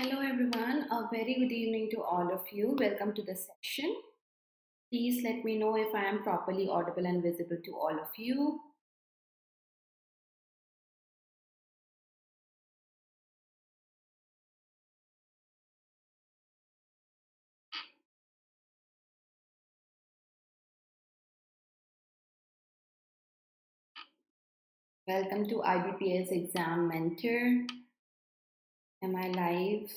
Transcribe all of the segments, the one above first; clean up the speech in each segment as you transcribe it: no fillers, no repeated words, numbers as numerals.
Hello everyone, a very good evening to all of you. Welcome to the session. Please let me know if I am properly audible and visible to all of you. Welcome to IBPS Exam Mentor. Am I live?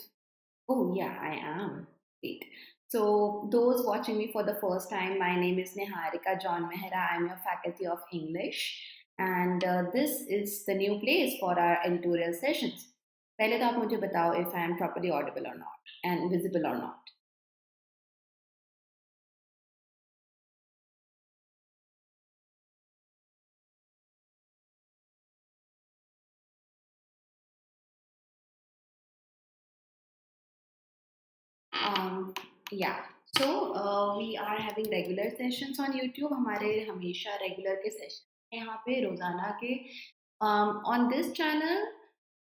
Oh yeah, I am. Great. So those watching me for the first time, my name is Niharika John Mehra. I'm your faculty of English and this is the new place for our editorial sessions. पहले तो आप मुझे बताओ if I am properly audible or not and visible or not. Yeah. So we are having regular sessions on YouTube. हमारे हमेशा regular के session यहाँ पे रोजाना के on this channel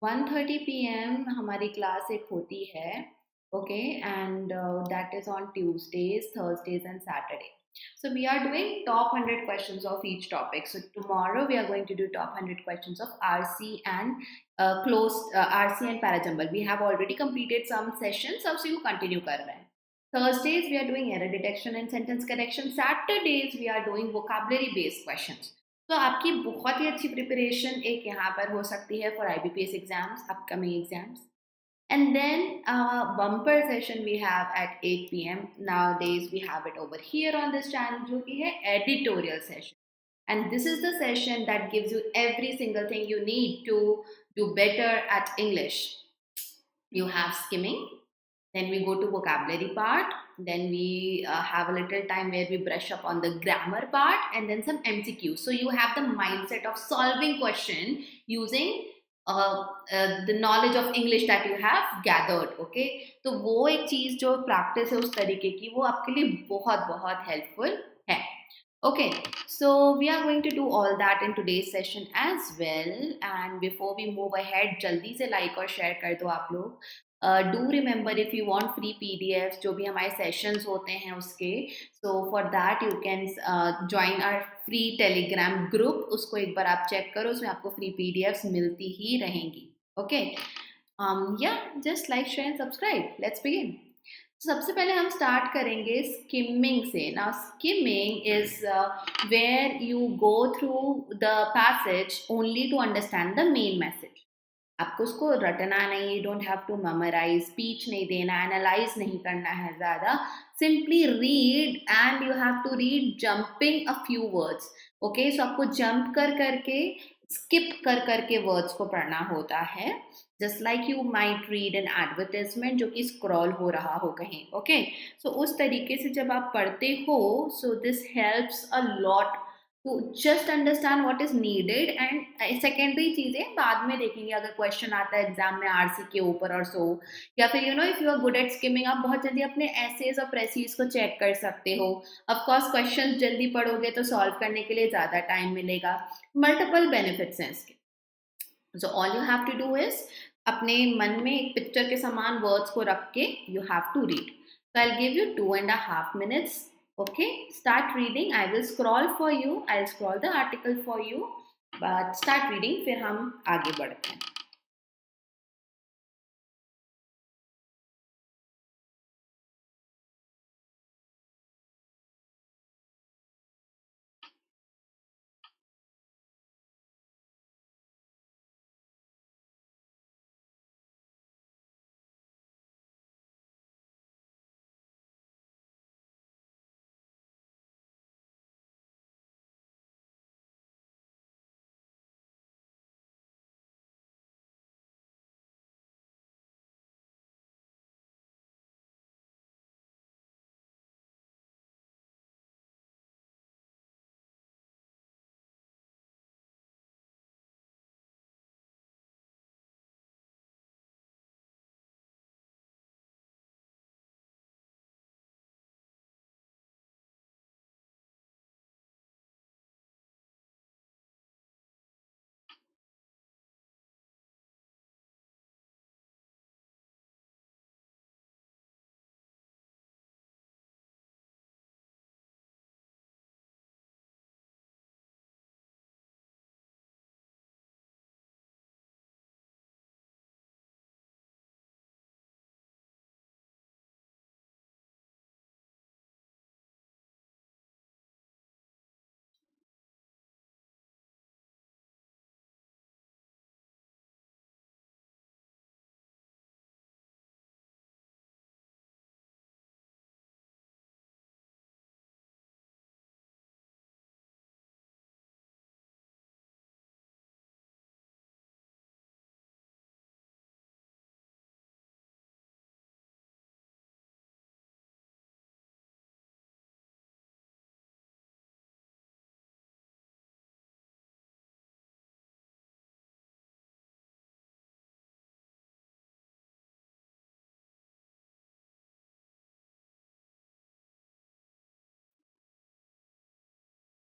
1:30 p.m. हमारी क्लास एक होती है. Okay, and that is on Tuesdays, Thursdays, and Saturday. So we are doing top 100 questions of each topic. So tomorrow we are going to do top 100 questions of RC and closed RC and parajumble. We have already completed some sessions, so you continue कर रहे हैं. Thursdays we are doing error detection and sentence correction. Saturdays we are doing vocabulary based questions. तो आपकी बहुत ही अच्छी preparation एक यहाँ पर हो सकती है for IBPS exams, upcoming exams. And then bumper session we have at 8 p.m. Nowadays we have it over here on this channel जो कि है editorial session. And this is the session that gives you every single thing you need to do better at English. You have skimming, then we go to vocabulary part, then we have a little time where we brush up on the grammar part, and then some MCQ. So you have the mindset of solving question using the knowledge of English that you have gathered. Okay, तो वो एक चीज जो practice है उस तरीके की वो आपके लिए बहुत बहुत helpful है. Okay, so we are going to do all that in today's session as well. And before we move ahead, जल्दी से like और share कर दो आप लोग. Do remember if you want free PDFs जो भी हमारे sessions होते हैं उसके, so for that you can join our free Telegram group. उसको एक बार आप check करो, उसमें आपको free PDFs मिलती ही रहेंगी. Okay, yeah, just like, share and subscribe. Let's begin. सबसे पहले हम स्टार्ट करेंगे स्किमिंग से. Now skimming is where you go through the passage only to understand the main message. आपको उसको रटना नहीं, you don't have to memorise, speech नहीं देना, एनालाइज नहीं करना है ज़्यादा. Simply read and you have to read jumping a few words. Okay, so आपको जंप कर करके स्किप कर करके वर्ड्स को पढ़ना होता है. Just like you might read an advertisement जो कि स्क्रॉल हो रहा हो कहीं. ओके, सो उस तरीके से जब आप पढ़ते हो, so this helps a lot to just understand what is needed. And secondary चीजें बाद में देखेंगे अगर क्वेश्चन आता है एग्जाम में आरसी के ऊपर और सो, या फिर you know if you are good at skimming आप बहुत जल्दी अपने एसेज और प्रेसीज को चेक कर सकते हो. ऑफ कोर्स क्वेश्चन जल्दी पढ़ोगे तो सॉल्व करने के लिए ज्यादा टाइम मिलेगा. मल्टीपल बेनिफिट्स हैं इसके. So all you have to do is अपने मन में एक पिक्चर के समान वर्ड्स को रख के you have to read. So I'll give you 2.5 minutes. Okay, start reading. I will scroll for you. I'll scroll the article for you. But start reading. फिर हम आगे बढ़ते हैं.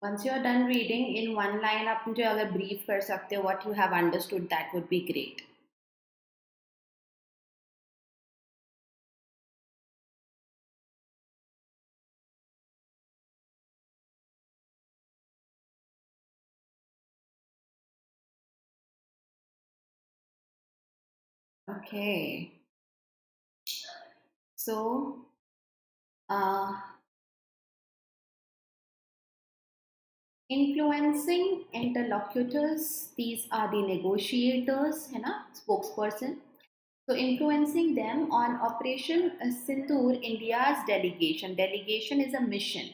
Once you are done reading, in one line आप मुझे अगर brief कर सकते हो what you have understood, that would be great. Okay. So, uh, influencing interlocutors, these are the negotiators, है ना, spokesperson. So influencing them on Operation Sindoor, India's delegation. Delegation is a mission.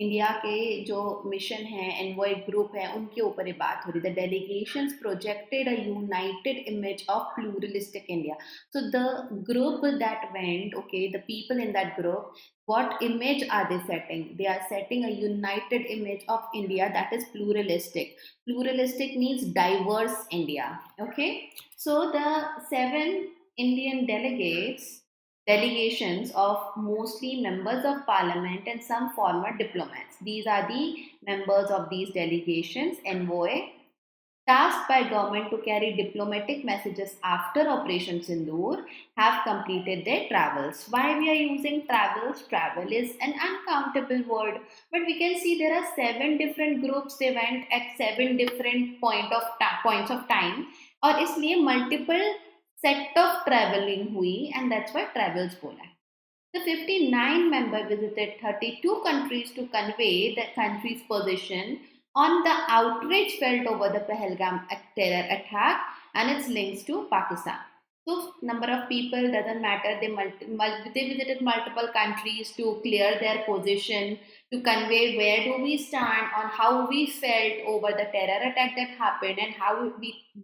India के जो mission है envoy group है उनके ऊपर ये बात हो रही है. The delegations projected a United image of pluralistic India. So the group that went, okay, the people in that group, what image are they setting? They are setting a united image of India that is pluralistic. Pluralistic means diverse India. Okay, so the 7 Indian delegations of mostly members of parliament and some former diplomats. These are the members of these delegations, envoy, tasked by government to carry diplomatic messages after Operation Sindoor, have completed their travels. Why we are using travels? Travel is an uncountable word, but we can see there are 7 different groups. They went at 7 different points of time, और इसलिए multiple set of traveling हुई, and that's why travels बोला. The 59 member visited 32 countries to convey the country's position on the outrage felt over the Pahalgam terror attack and its links to Pakistan. So, number of people doesn't matter. They visited multiple countries to clear their position, to convey where do we stand on how we felt over the terror attack that happened and how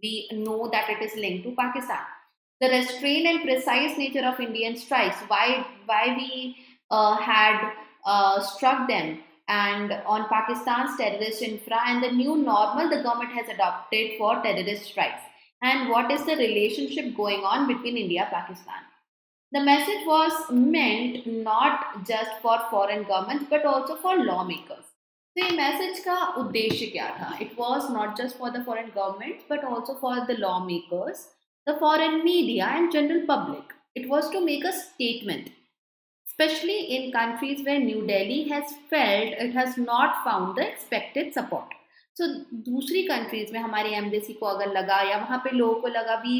we know that it is linked to Pakistan. The restrained and precise nature of Indian strikes, why we had struck them, and on Pakistan's terrorist infra, and the new normal the government has adopted for terrorist strikes, and what is the relationship going on between India and Pakistan. The message was meant not just for foreign governments but also for lawmakers. So, ये message का उद्देश्य क्या था? It was not just for the foreign governments but also for the lawmakers, the foreign media and general public. It was to make a statement, especially in countries where New Delhi has felt it has not found the expected support. So दूसरी countries में हमारी embassy को अगर लगा या वहाँ पे लोगों को लगा भी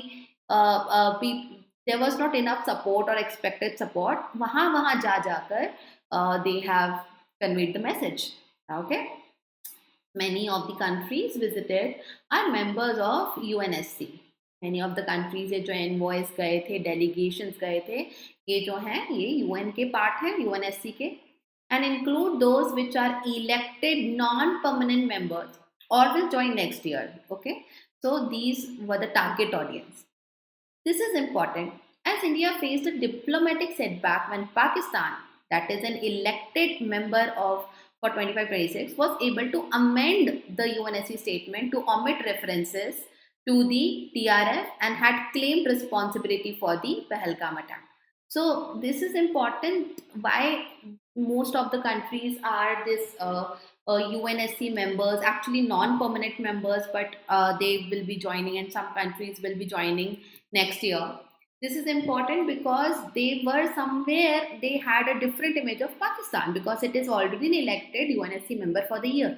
there was not enough support or expected support, वहाँ जा जाकर they have conveyed the message. Okay, many of the countries visited are members of UNSC. Many of the countries ये जो envoys गए थे, delegations गए थे, ये जो हैं ये UN के part हैं, UNSC के, and include those which are elected non-permanent members or will join next year. Okay, so these were the target audience. This is important as India faced a diplomatic setback when Pakistan, that is an elected member of for 25-26, was able to amend the UNSC statement to omit references to the TRF and had claimed responsibility for the Pahalgam attack. So this is important. Why most of the countries are this UNSC members, actually non-permanent members, but they will be joining, and some countries will be joining next year. This is important because they were somewhere, they had a different image of Pakistan because it is already an elected UNSC member for the year.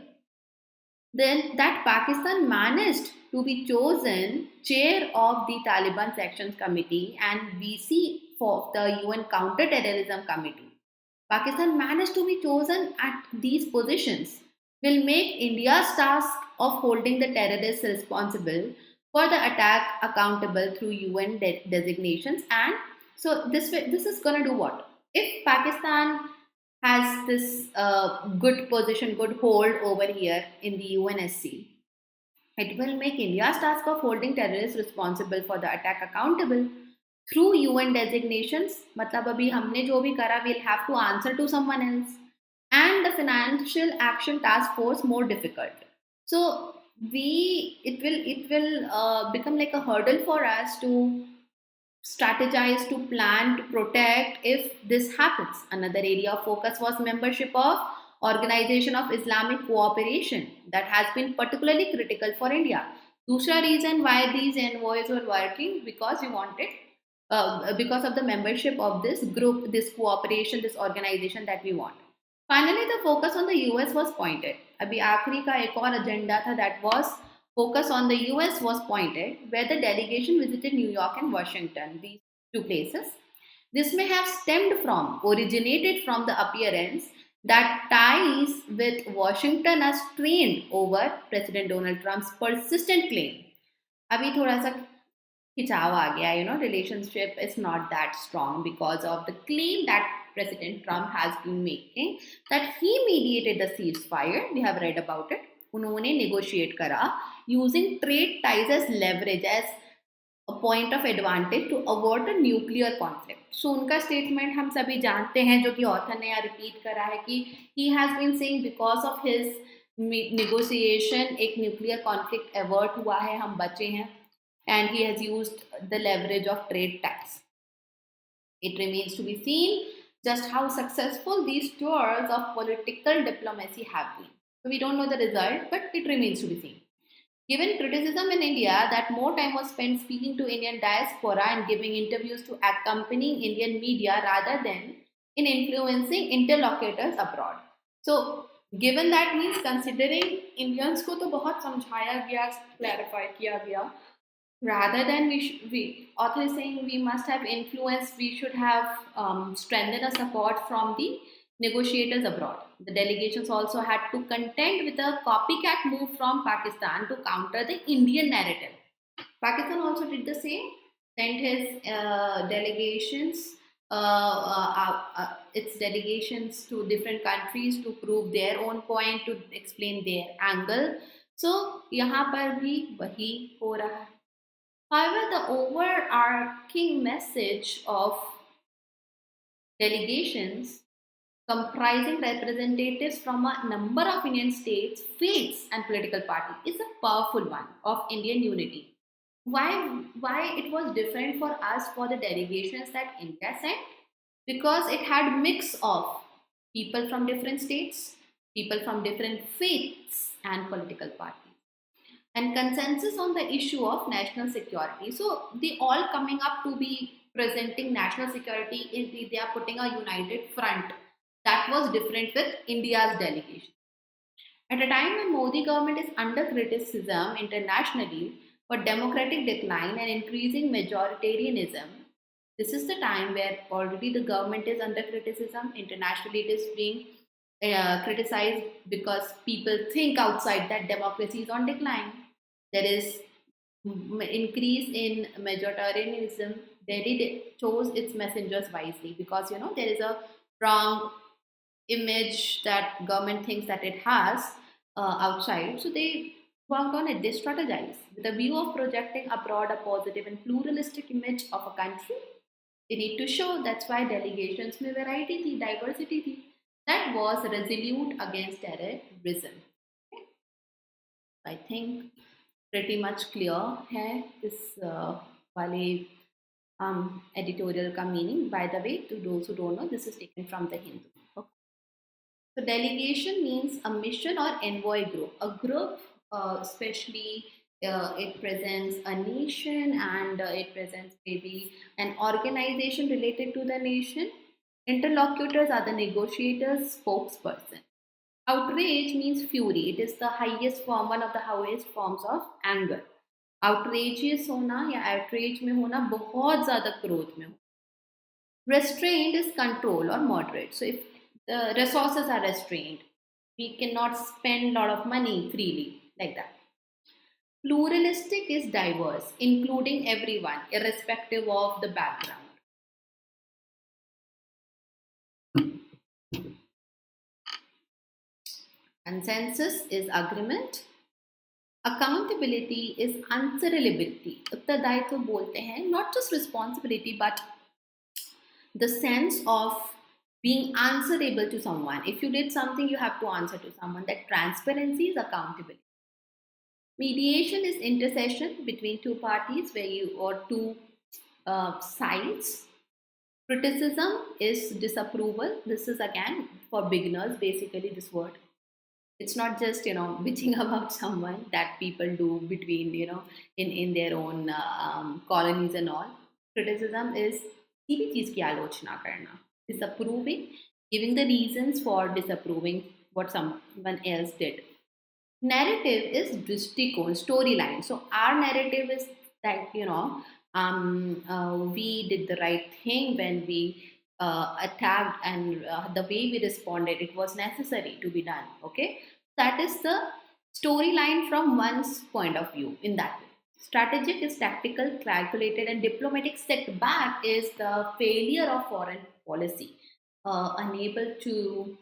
Then that Pakistan managed to be chosen chair of the Taliban Sections Committee and VC for the UN Counter-Terrorism Committee. Pakistan managed to be chosen at these positions will make India's task of holding the terrorists responsible for the attack accountable through UN designations. And so this is going to do what? If Pakistan has this good position, good hold over here in the UNSC, it will make India's task of holding terrorists responsible for the attack accountable through UN designations. मतलब अभी हमने जो भी करा, we'll have to answer to someone else, and the financial action task force more difficult. So it will become like a hurdle for us to strategize, to plan, to protect if this happens. Another area of focus was membership of Organization of Islamic Cooperation that has been particularly critical for India. दूसरा reason why these envoys were working, because we wanted because of the membership of this group, this cooperation, this organization that we want. Finally, the focus on the US was pointed. अभी आखिरी का एक और agenda था, that was focus on the US was pointed, where the delegation visited New York and Washington, these two places. This may have originated from the appearance that ties with Washington are strained over President Donald Trump's persistent claim. अभी थोड़ा सा खिंचाव आ गया, relationship is not that strong because of the claim that President Trump has been making that he mediated the ceasefire. We have read about it. उन्होंने negotiate करा using trade ties as leverage, as a point of advantage to avert a nuclear conflict. So उनका statement हम सभी जानते हैं, जो कि author ने यहाँ repeat करा है कि he has been saying because of his negotiation एक nuclear conflict avert हुआ है, हम बचे हैं, and he has used the leverage of trade ties. It remains to be seen just how successful these tours of political diplomacy have been. So we don't know the result, but it remains to be seen. Given criticism in India that more time was spent speaking to Indian diaspora and giving interviews to accompanying Indian media rather than in influencing interlocutors abroad. So, given that means considering Indians को तो बहुत समझाया गया, clarify किया गया, rather than author is saying we must have influence, we should have strengthened a support from the negotiators abroad. The delegations also had to contend with a copycat move from Pakistan to counter the Indian narrative. Pakistan also did the same, sent his its delegations to different countries to prove their own point, to explain their angle. So यहाँ पर भी वही हो रहा है. However, the overarching message of delegations comprising representatives from a number of Indian states, faiths, and political parties is a powerful one of Indian unity. Why it was different for us for the delegations that India sent? Because it had mix of people from different states, people from different faiths and political parties, and consensus on the issue of national security. So they all coming up to be presenting national security, they are putting a united front. That was different with India's delegation. At a time when Modi government is under criticism internationally for democratic decline and increasing majoritarianism, this is the time where already the government is under criticism. Internationally, it is being criticized because people think outside that democracy is on decline. There is increase in majoritarianism. Delhi chose its messengers wisely because there is a wrong image that government thinks that it has outside. So they worked on it. They strategized with a view of projecting abroad a positive and pluralistic image of a country. They need to show. That's why delegations में variety थी, diversity थी. That was resolute against terrorism. Okay. I think pretty much clear है इस वाले editorial का meaning. By the way, to those who don't know, this is taken from the Hindu. Okay. So delegation means a mission or envoy group. A group, especially it presents a nation and it presents maybe an organization related to the nation. Interlocutors are the negotiators, spokesperson. Outrage means fury. It is the highest form, one of the highest forms of anger. Outrageous होना या outrage में होना बहुत ज़्यादा क्रोध में हो. Restrained is control or moderate. So if the resources are restrained, we cannot spend a lot of money freely like that. Pluralistic is diverse, including everyone, irrespective of the background. Consensus is agreement. Accountability is answerability. उत्तरदायित्व बोलते हैं, not just responsibility, but the sense of being answerable to someone. If you did something, you have to answer to someone. That transparency is accountability. Mediation is intercession between two parties or two sides. Criticism is disapproval. This is again for beginners. Basically, this word, it's not just bitching about someone that people do between in their own colonies and all. Criticism is किसी चीज की आलोचना करना, disapproving, giving the reasons for disapproving what someone else did. Narrative is dristikon, storyline. So our narrative is that we did the right thing when we attacked, and the way we responded, it was necessary to be done. Okay, that is the storyline from one's point of view. In that way, strategic is tactical, calculated, and diplomatic. Setback is the failure of foreign policy, unable to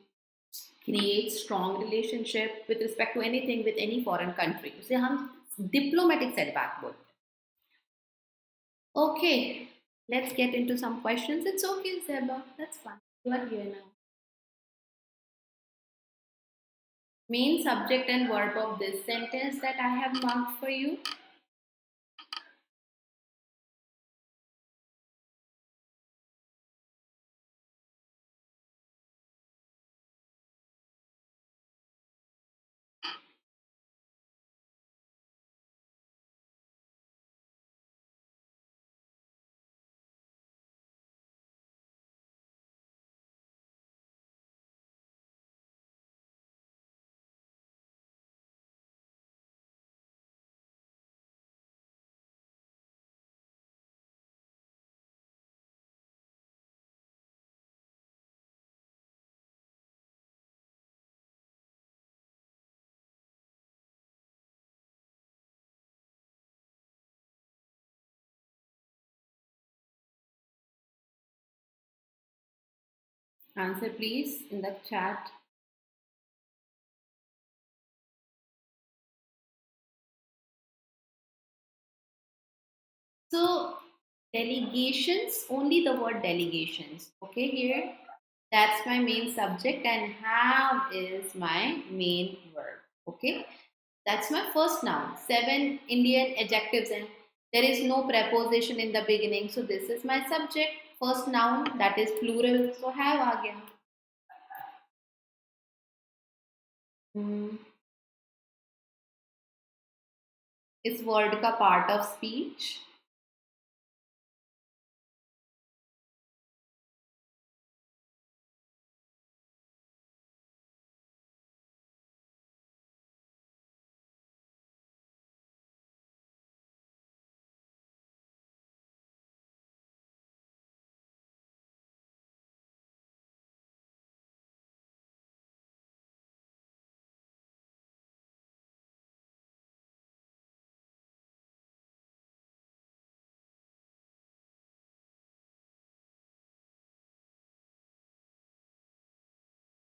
create strong relationship with respect to anything with any foreign country, उसे हम diplomatic setback बोलते हैं. Okay, let's get into some questions. It's okay, Zeba, that's fine, you are here now. Main subject and verb of this sentence that I have marked for you. Answer please in the chat. So delegations, only the word delegations. Okay, here that's my main subject and have is my main verb. Okay, that's my first noun. 7 Indian adjectives and there is no preposition in the beginning. So this is my subject. First noun, that is plural. So have आ गया. Hmm. इस word का part of speech.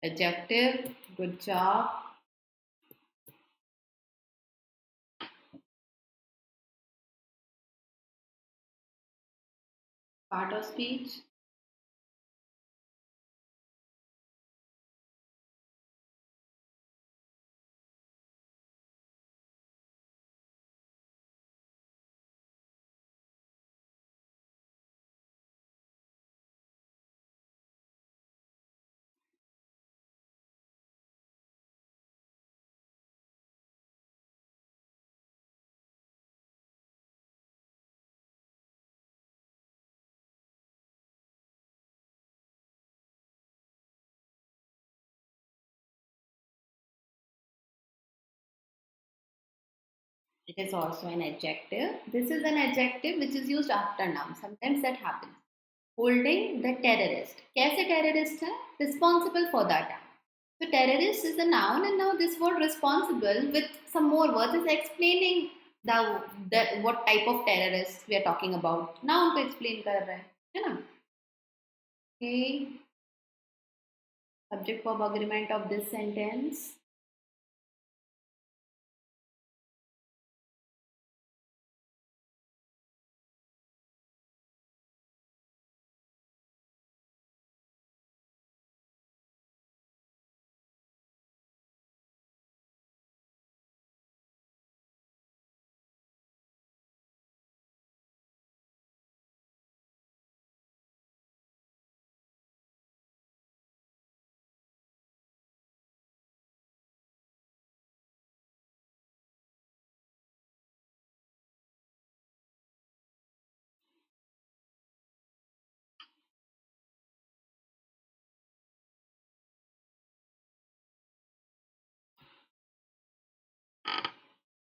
Adjective. Good job. Part of speech. It is also an adjective. This is an adjective which is used after noun. Sometimes that happens. Holding the terrorist. कैसे terrorist है? Responsible for the attack. So terrorist is a noun, and now this word responsible with some more words is explaining the what type of terrorist we are talking about. Noun को explain कर रहा है ना? Okay. Subject verb agreement of this sentence.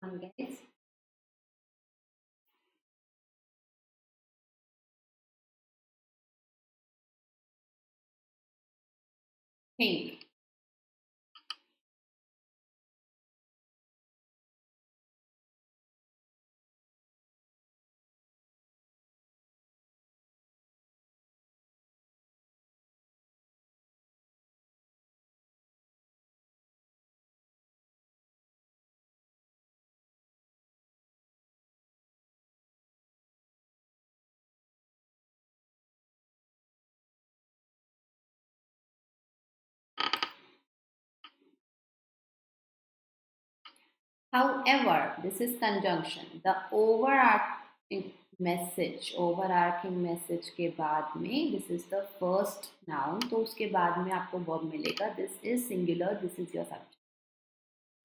guys. Think. However, this is conjunction. The overarching message के बाद में this is the first noun. तो उसके बाद में आपको verb मिलेगा. This is singular. This is your subject.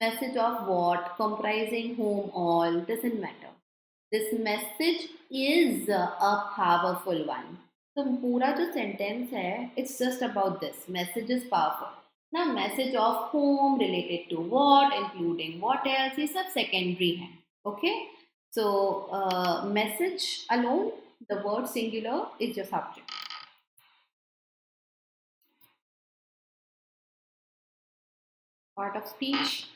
Message of what? Comprising whom? All. Doesn't matter. This message is a powerful one. तो पूरा जो sentence है, it's just about this. Message is powerful. Now, message of whom, related to what, including what else, ये सब secondary है. Okay? So, message alone, the word singular is your subject. Part of speech.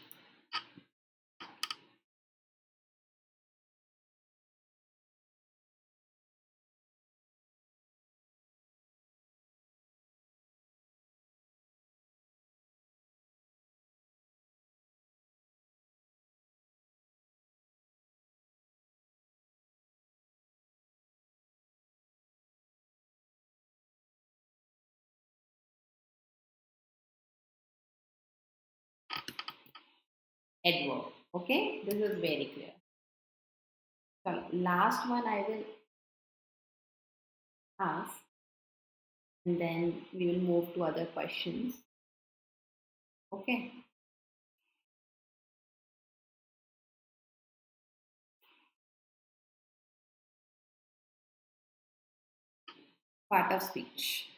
Adverb. Okay, this is very clear. So last one I will ask, and then we will move to other questions. Okay. Part of speech.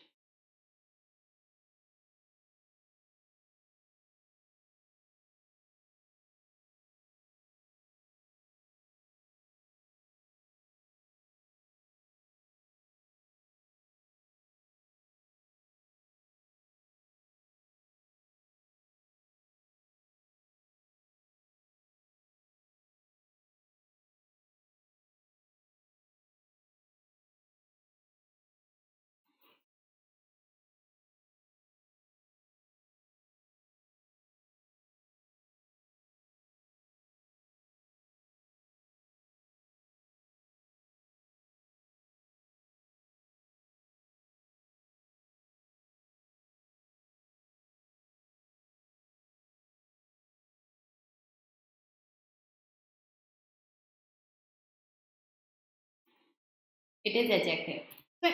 It is adjective. So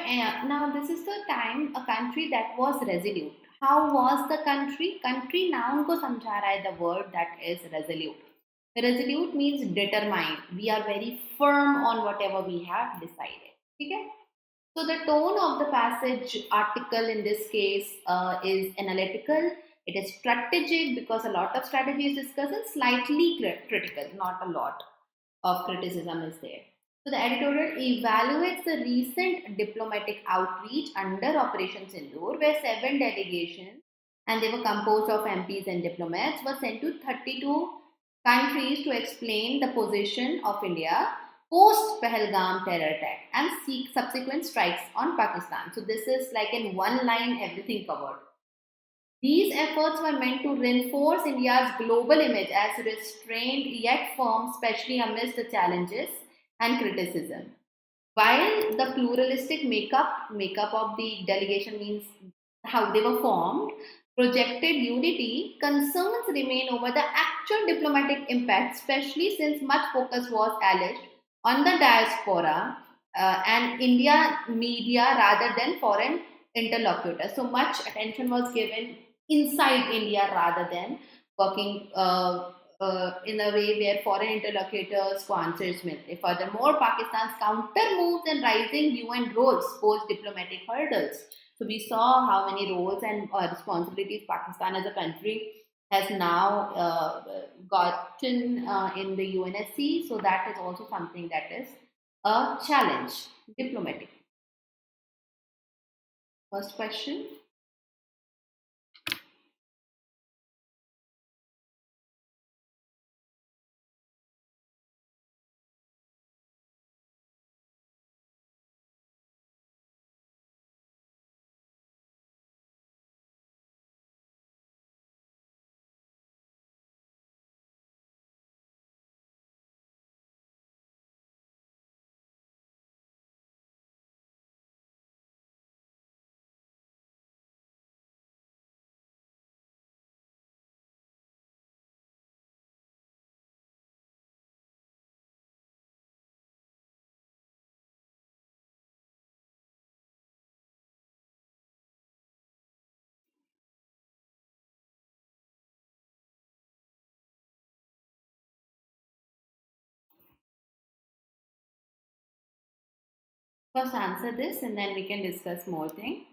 now this is the time a country that was resolute. How was the country? Country noun को समझा रहा है the word that is resolute. Resolute means determined. We are very firm on whatever we have decided. Okay? So the tone of the passage article in this case is analytical. It is strategic because a lot of strategy is discussed, and slightly critical. Not a lot of criticism is there. So the editorial evaluates the recent diplomatic outreach under Operation Sindoor, where 7 delegations, and they were composed of MPs and diplomats, were sent to 32 countries to explain the position of India post Pahalgam terror attack and seek subsequent strikes on Pakistan. So this is like in one line, everything covered. These efforts were meant to reinforce India's global image as restrained yet firm, especially amidst the challenges and criticism. While the pluralistic makeup of the delegation means how they were formed, projected unity, concerns remain over the actual diplomatic impact, especially since much focus was alleged on the diaspora and India media rather than foreign interlocutors. So much attention was given inside India rather than working in a way where foreign interlocutors को answers मिलते. Furthermore, Pakistan's counter moves and rising UN roles posed diplomatic hurdles. So we saw how many roles and responsibilities Pakistan as a country has now gotten in the UNSC. So that is also something that is a challenge. Diplomatic. First question. First answer this and then we can discuss more thing.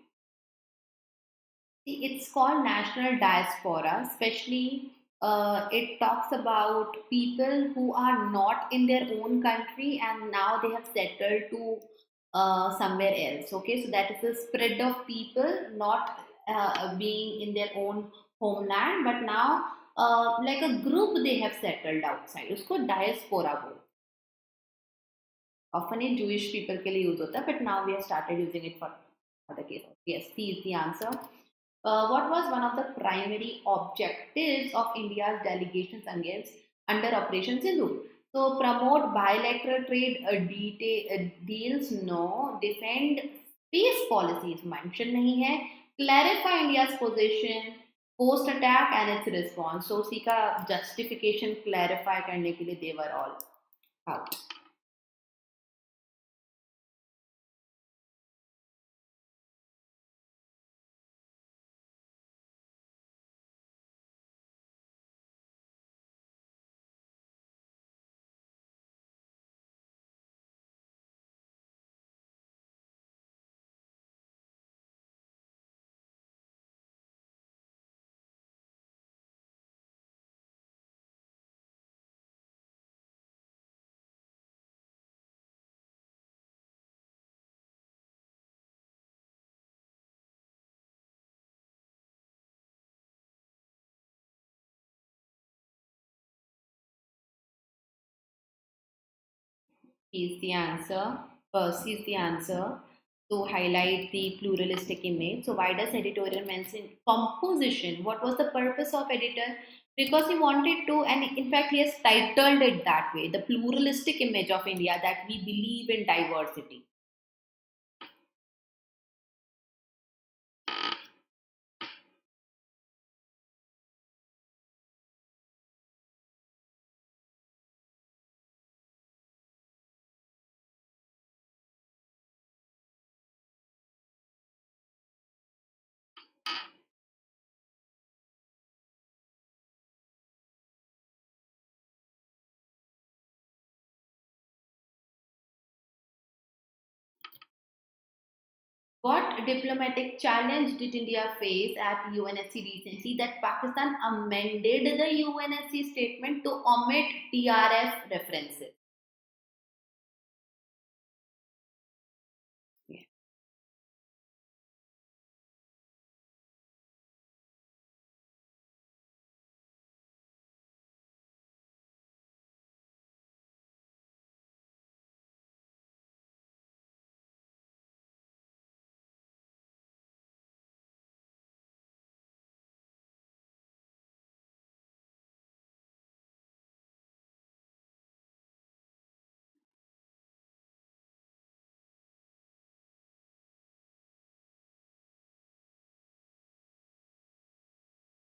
It's called national diaspora, especially it talks about people who are not in their own country and now they have settled to somewhere else. Okay, so that is a spread of people not being in their own homeland, but now like a group they have settled outside. उसको diaspora बोलते हैं. Often in Jewish people के लिए use होता है, but now we have started using it for other cases. Yes, C is the answer. What was one of the primary objectives of India's delegations against under Operation Sindhu? So, promote bilateral trade deals, no. Defend peace policies, mention नहीं है. Clarify India's position post attack and its response. So, उसी का justification clarify करने के लिए they were all out. Is the answer. C is the answer to highlight the pluralistic image. So why does editorial mention composition? What was the purpose of editor? Because he wanted to, and in fact he has titled it that way, the pluralistic image of India, that we believe in diversity. What diplomatic challenge did India face at UNSC recently that Pakistan amended the UNSC statement to omit TRF references?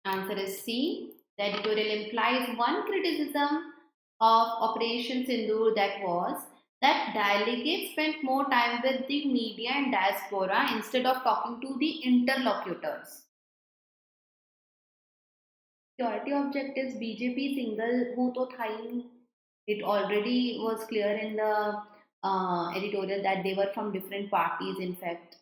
Answer is C. The editorial implies one criticism of Operation Sindoor, that was that delegates spent more time with the media and diaspora instead of talking to the interlocutors. Security objectives, BJP single वो तो था ही नहीं. It already was clear in the editorial that they were from different parties, in fact.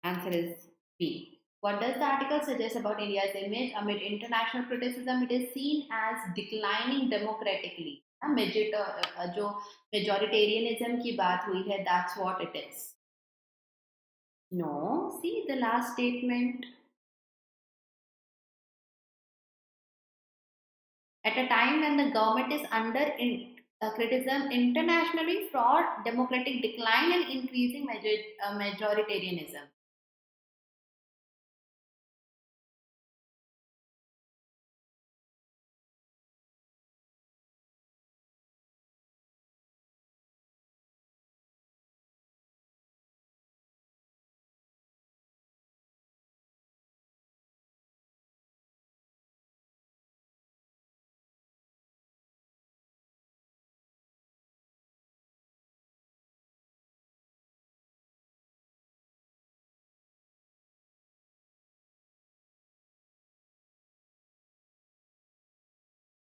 Answer is B. What does the article suggest about India's image amid international criticism? It is seen as declining democratically. जो majoritarianism की बात हुई है, that's what it is. No, see the last statement. At a time when the government is under criticism internationally for democratic decline and increasing majoritarianism.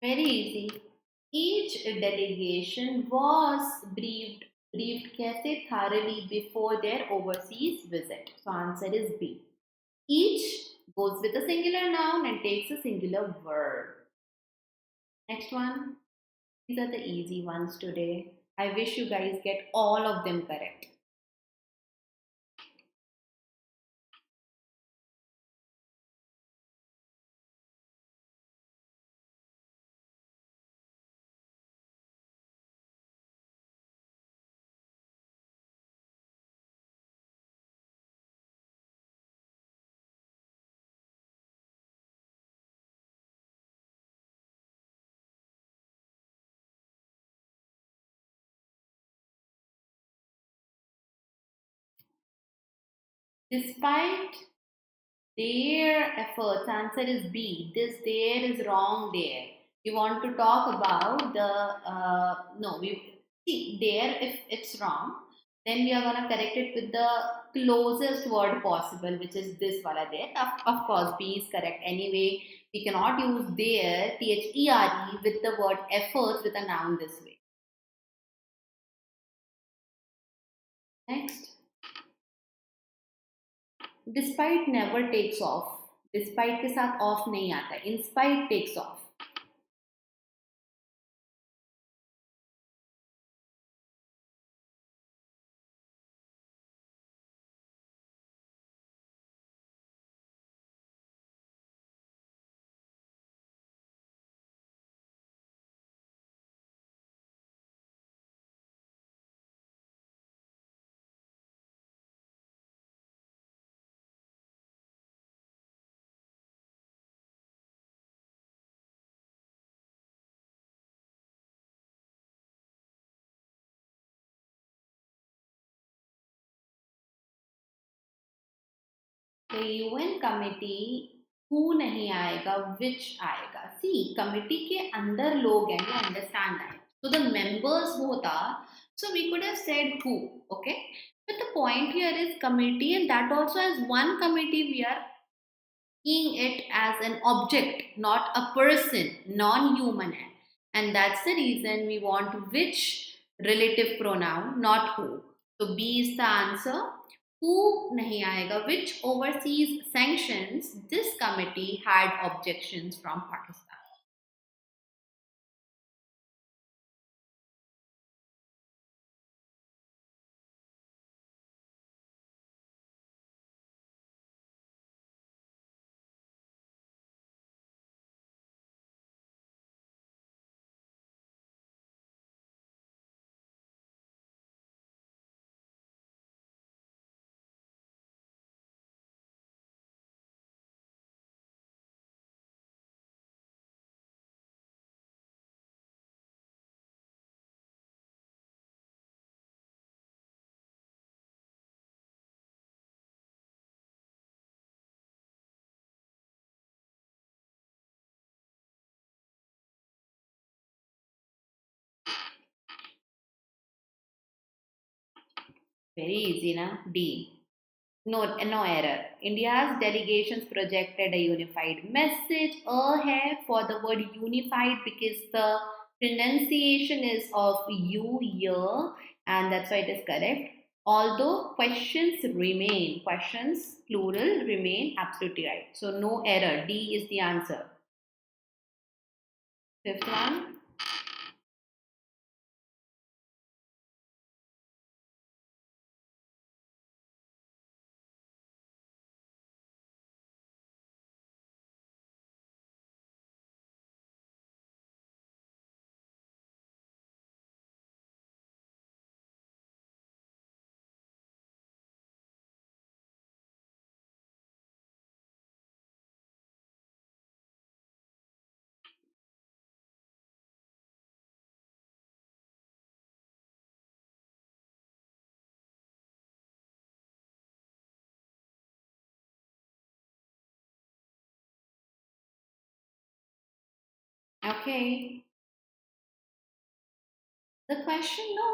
Very easy. Each delegation was briefed कैसे thoroughly before their overseas visit. So answer is B. Each goes with a singular noun and takes a singular verb. Next one. These are the easy ones today. I wish you guys get all of them correct. Despite their efforts, answer is B. This there is wrong there. You want to talk about the no, we see there if it's wrong, then we are gonna correct it with the closest word possible, which is this wala there. Of course, B is correct. Anyway, we cannot use there, there, with the word efforts with a noun this way. Next. Despite never takes off. Despite के साथ off नहीं आता. In spite takes off. The UN committee who नहीं आएगा, which आएगा. See, committee के अंदर लोग हैं, you understand that. So the members होता, so we could have said who, okay? But the point here is committee, and that also as one committee we are seeing it as an object, not a person, non-human. And that's the reason we want which relative pronoun, not who. So B is the answer. Who nahi aayega, which overseas sanctions this committee had objections from Pakistan. Very easy, na? D. No, no error. India's delegations projected a unified message. A hai for the word unified because the pronunciation is of U here, and that's why it is correct. although questions plural remain absolutely right. So no error, D is the answer. Fifth one. Okay. The question, no,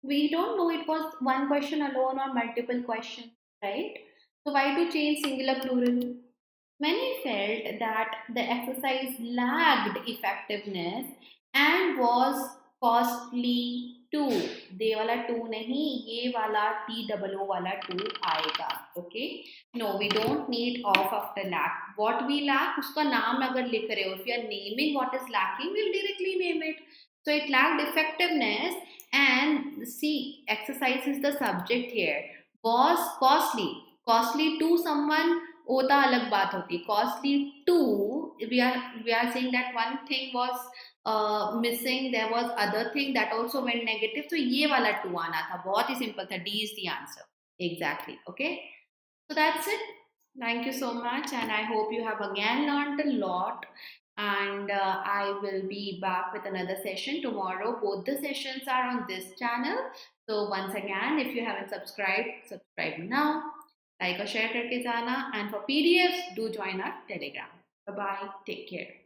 we don't know it was one question alone or multiple questions, right? So why to change singular plural? Many felt that the exercise lacked effectiveness and was costly too. दे वाला to नहीं, ये वाला TOO वाला to आएगा. Okay? No, we don't need off after lack. What we lack, उसका नाम अगर लिख रहे हो, if you are naming what is lacking, we'll directly name it. So it lacked effectiveness, and see, exercise is the subject here. Was costly. Costly to someone होता अलग बात होती. Costly to, we are saying that one thing was missing, there was other thing that also went negative. So ये वाला to आना था. बहुत ही simple था. D is the answer. Exactly. Okay. So that's it. Thank you so much, and I hope you have again learned a lot. And I will be back with another session tomorrow. Both the sessions are on this channel. So once again, if you haven't subscribed, subscribe now. Like or share करके जाना. And for PDFs, do join our Telegram. Bye bye. Take care.